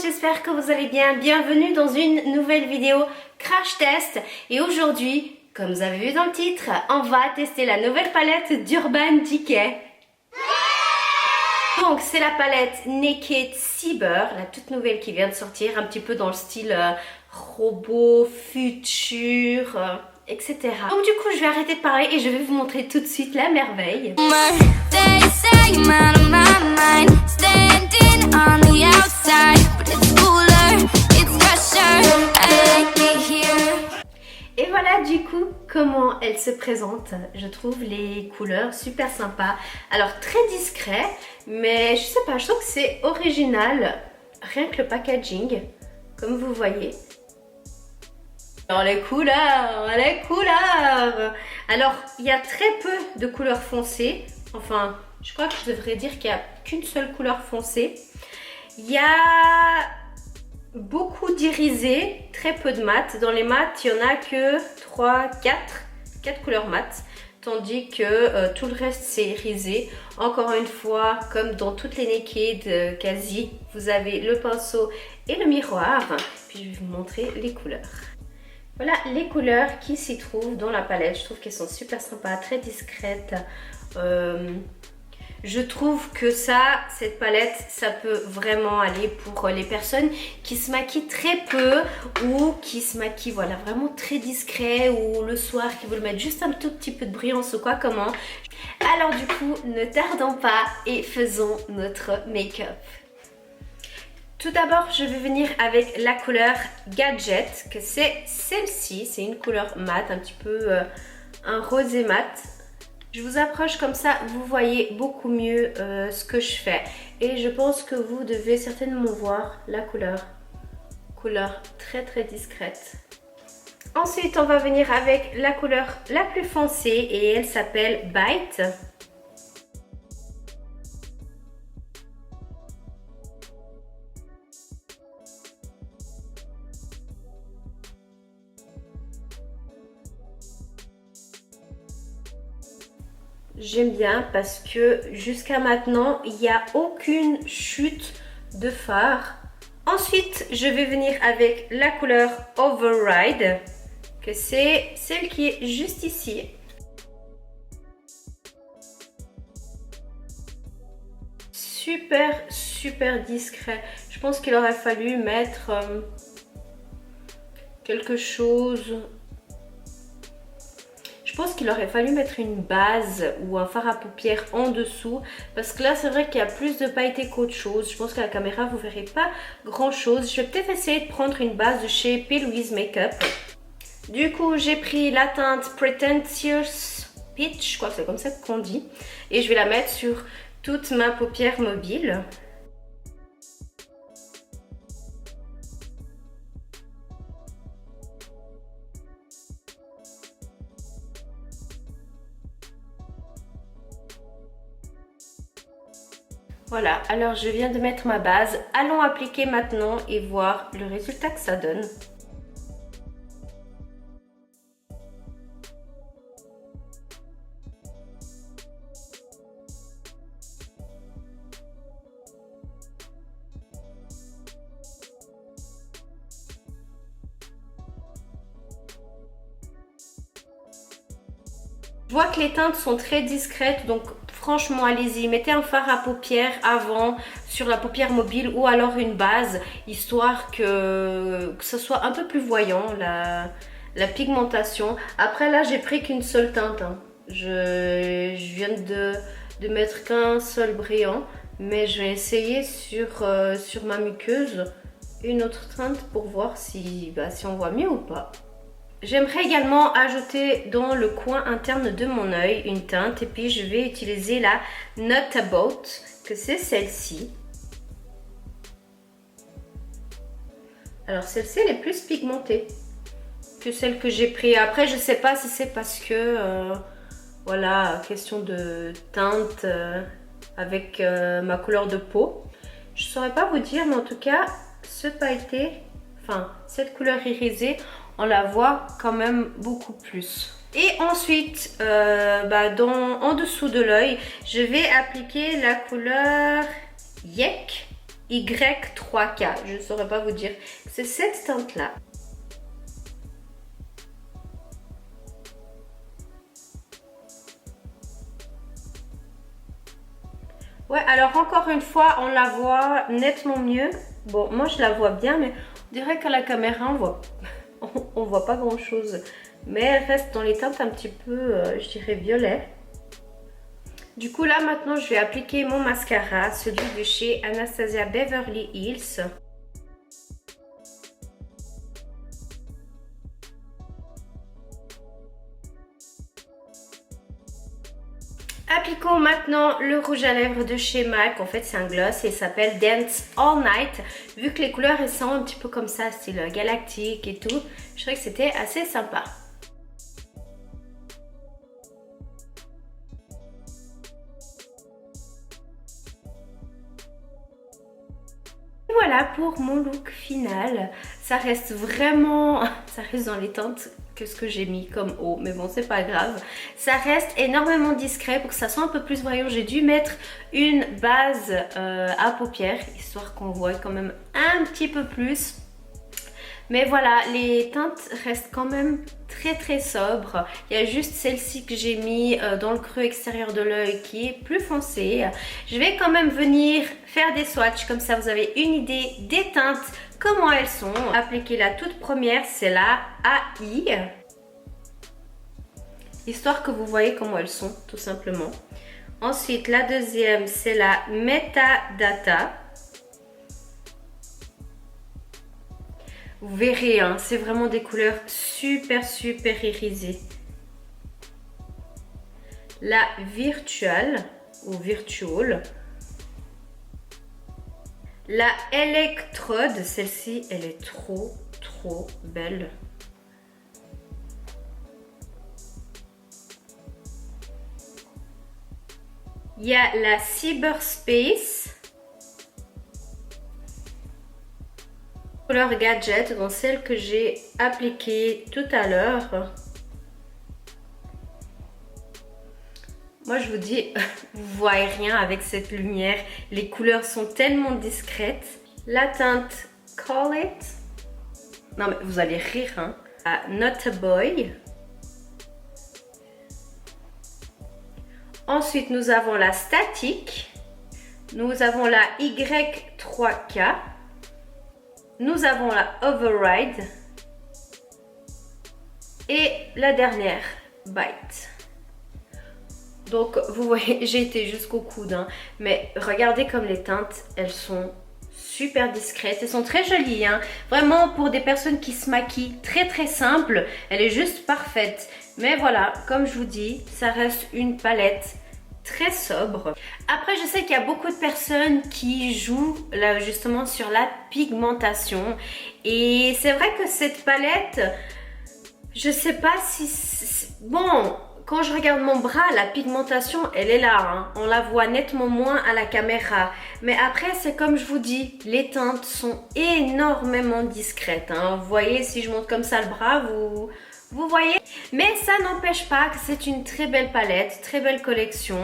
j'espère que vous allez bien. Bienvenue dans une nouvelle vidéo crash test. Et aujourd'hui, comme vous avez vu dans le titre, on va tester la nouvelle palette d'Urban Decay. Donc c'est la palette Naked Cyber, la toute nouvelle qui vient de sortir, un petit peu dans le style robot, futur, etc. Donc du coup je vais arrêter de parler et je vais vous montrer tout de suite la merveille. Et voilà du coup comment elle se présente. Je trouve les couleurs super sympas. Alors très discret, mais je sais pas, je trouve que c'est original. Rien que le packaging, comme vous voyez. Alors les couleurs. Alors il y a très peu de couleurs foncées. Enfin, je crois que je devrais dire qu'il n'y a qu'une seule couleur foncée. Il y a beaucoup d'irisés, très peu de mat. Dans les mats, il n'y en a que 4 couleurs mat. Tandis que tout le reste c'est irisé. Encore une fois, comme dans toutes les Naked quasi, vous avez le pinceau et le miroir. Puis je vais vous montrer les couleurs. Voilà les couleurs qui s'y trouvent dans la palette. Je trouve qu'elles sont super sympas, très discrètes. Je trouve que cette palette, ça peut vraiment aller pour les personnes qui se maquillent très peu ou qui se maquillent voilà, vraiment très discret, ou le soir qui veulent mettre juste un tout petit peu de brillance ou quoi comment. Alors du coup, ne tardons pas et faisons notre make-up. Tout d'abord, je vais venir avec la couleur Gadget, que c'est celle-ci. C'est une couleur mat, un petit peu un rosé mat. Je vous approche comme ça, vous voyez beaucoup mieux ce que je fais. Et je pense que vous devez certainement voir la couleur. Couleur très très discrète. Ensuite, on va venir avec la couleur la plus foncée et elle s'appelle Bite. J'aime bien parce que jusqu'à maintenant, il n'y a aucune chute de fard. Ensuite, je vais venir avec la couleur Override, que c'est celle qui est juste ici. Super discret. Je pense qu'il aurait fallu mettre quelque chose. Je pense qu'il aurait fallu mettre une base ou un fard à paupières en dessous, parce que là c'est vrai qu'il y a plus de pailletés qu'autre chose. Je pense qu'à la caméra vous verrez pas grand chose. Je vais peut-être essayer de prendre une base de chez P. Louise Makeup. Du coup j'ai pris la teinte Pretentious Peach, je crois que c'est comme ça qu'on dit, et je vais la mettre sur toute ma paupière mobile. Voilà, alors je viens de mettre ma base. Allons appliquer maintenant et voir le résultat que ça donne. Je vois que les teintes sont très discrètes, donc franchement allez-y, mettez un fard à paupières avant sur la paupière mobile ou alors une base, histoire que ce soit un peu plus voyant la pigmentation. Après là j'ai pris qu'une seule teinte, hein. Je viens de mettre qu'un seul brillant, mais je vais essayer sur ma muqueuse une autre teinte pour voir si on voit mieux ou pas. J'aimerais également ajouter dans le coin interne de mon œil une teinte, et puis je vais utiliser la Not About, que c'est celle-ci. Alors celle-ci elle est plus pigmentée que celle que j'ai pris. Après je sais pas si c'est parce que voilà, question de teinte avec ma couleur de peau. Je saurais pas vous dire, mais en tout cas ce pailleté, enfin cette couleur irisée, on la voit quand même beaucoup plus. Et ensuite, en dessous de l'œil, je vais appliquer la couleur Yek. Y3K. Je ne saurais pas vous dire. C'est cette teinte-là. Ouais, alors encore une fois, on la voit nettement mieux. Bon, moi je la vois bien, mais on dirait qu'à la caméra, on voit pas grand-chose. Mais elle reste dans les teintes un petit peu, je dirais, violet. Du coup, là, maintenant, je vais appliquer mon mascara, celui de chez Anastasia Beverly Hills. Appliquons maintenant le rouge à lèvres de chez MAC. En fait, c'est un gloss et il s'appelle Dance All Night. Vu que les couleurs, elles sont un petit peu comme ça, style galactique et tout, je trouvais que c'était assez sympa. Voilà pour mon look final. Ça reste vraiment, ça reste dans les teintes que ce que j'ai mis comme haut, mais bon, c'est pas grave. Ça reste énormément discret pour que ça soit un peu plus voyant. J'ai dû mettre une base à paupières, histoire qu'on voit quand même un petit peu plus. Mais voilà, les teintes restent quand même très sobres. Il y a juste celle-ci que j'ai mis dans le creux extérieur de l'œil qui est plus foncée. Je vais quand même venir faire des swatchs, comme ça vous avez une idée des teintes, comment elles sont. Appliquer la toute première, c'est la AI. Histoire que vous voyez comment elles sont, tout simplement. Ensuite, la deuxième, c'est la Metadata. Vous verrez, hein, c'est vraiment des couleurs super irisées. La Virtual ou Virtual. La Electrode, celle-ci, elle est trop belle. Il y a la Cyberspace. Couleur gadget, dans celle que j'ai appliquée tout à l'heure. Moi je vous dis, vous voyez rien avec cette lumière. Les couleurs sont tellement discrètes. La teinte Call It. Non mais vous allez rire, hein. La Not a Boy. Ensuite nous avons la Static. Nous avons la Y3K. Nous avons la Override et la dernière, Bite. Donc vous voyez, j'ai été jusqu'au coude, hein, mais regardez comme les teintes, elles sont super discrètes. Elles sont très jolies, hein. Vraiment pour des personnes qui se maquillent très simple, elle est juste parfaite. Mais voilà, comme je vous dis, ça reste une palette très sobre. Après, je sais qu'il y a beaucoup de personnes qui jouent là justement sur la pigmentation et c'est vrai que cette palette, je sais pas si bon, quand je regarde mon bras, la pigmentation elle est là, hein. On la voit nettement moins à la caméra, mais après c'est comme je vous dis, les teintes sont énormément discrètes, hein. Vous voyez, si je monte comme ça le bras, vous voyez, mais ça n'empêche pas que c'est une très belle palette, très belle collection.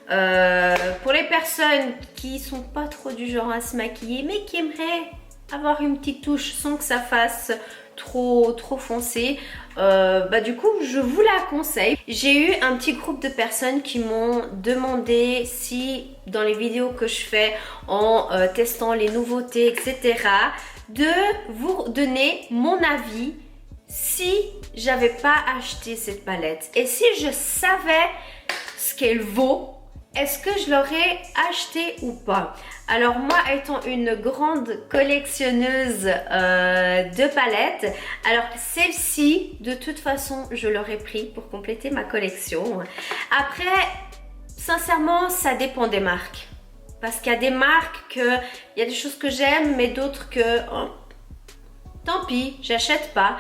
Pour les personnes qui sont pas trop du genre à se maquiller, mais qui aimeraient avoir une petite touche sans que ça fasse trop foncé, du coup je vous la conseille. J'ai eu un petit groupe de personnes qui m'ont demandé si dans les vidéos que je fais en testant les nouveautés, etc., de vous donner mon avis si j'avais pas acheté cette palette et si je savais ce qu'elle vaut, est-ce que je l'aurais acheté ou pas? Alors moi, étant une grande collectionneuse de palettes, alors celle-ci, de toute façon, je l'aurais pris pour compléter ma collection. Après, sincèrement, ça dépend des marques. Parce qu'il y a des marques il y a des choses que j'aime, mais d'autres que tant pis, j'achète pas.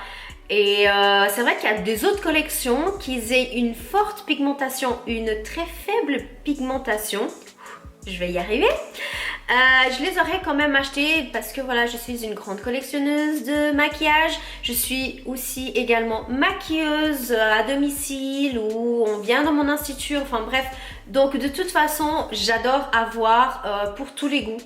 Et c'est vrai qu'il y a des autres collections qui aient une forte pigmentation, une très faible pigmentation. Je vais y arriver. Je les aurais quand même achetées parce que voilà, je suis une grande collectionneuse de maquillage. Je suis aussi également maquilleuse à domicile ou on vient dans mon institut, enfin bref. Donc de toute façon, j'adore avoir pour tous les goûts.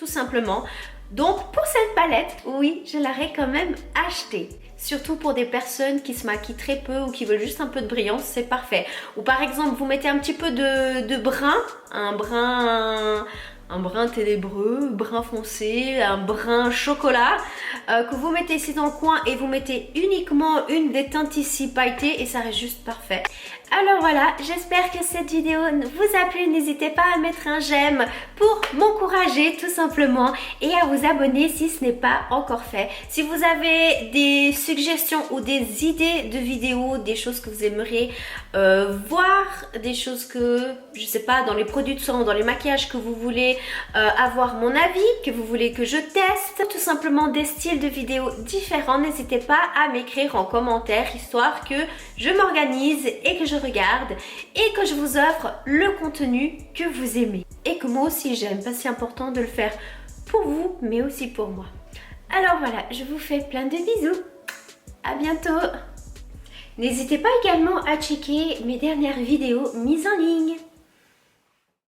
tout simplement. Donc pour cette palette, oui, je l'aurais quand même achetée. Surtout pour des personnes qui se maquillent très peu ou qui veulent juste un peu de brillance, c'est parfait. Ou par exemple, vous mettez un petit peu de brun, un brun ténébreux, brun foncé, un brun chocolat que vous mettez ici dans le coin et vous mettez uniquement une des teintes ici pailletées et ça reste juste parfait. Alors voilà, j'espère que cette vidéo vous a plu. N'hésitez pas à mettre un j'aime pour m'encourager tout simplement et à vous abonner si ce n'est pas encore fait. Si vous avez des suggestions ou des idées de vidéos, des choses que vous aimeriez voir, des choses que, je sais pas, dans les produits de soin, dans les maquillages que vous voulez avoir mon avis, que vous voulez que je teste, tout simplement des styles de vidéos différents, n'hésitez pas à m'écrire en commentaire histoire que je m'organise et que je regarde et que je vous offre le contenu que vous aimez et que moi aussi j'aime, parce que c'est important de le faire pour vous mais aussi pour moi. Alors voilà, je vous fais plein de bisous, à bientôt. N'hésitez pas également à checker mes dernières vidéos mises en ligne.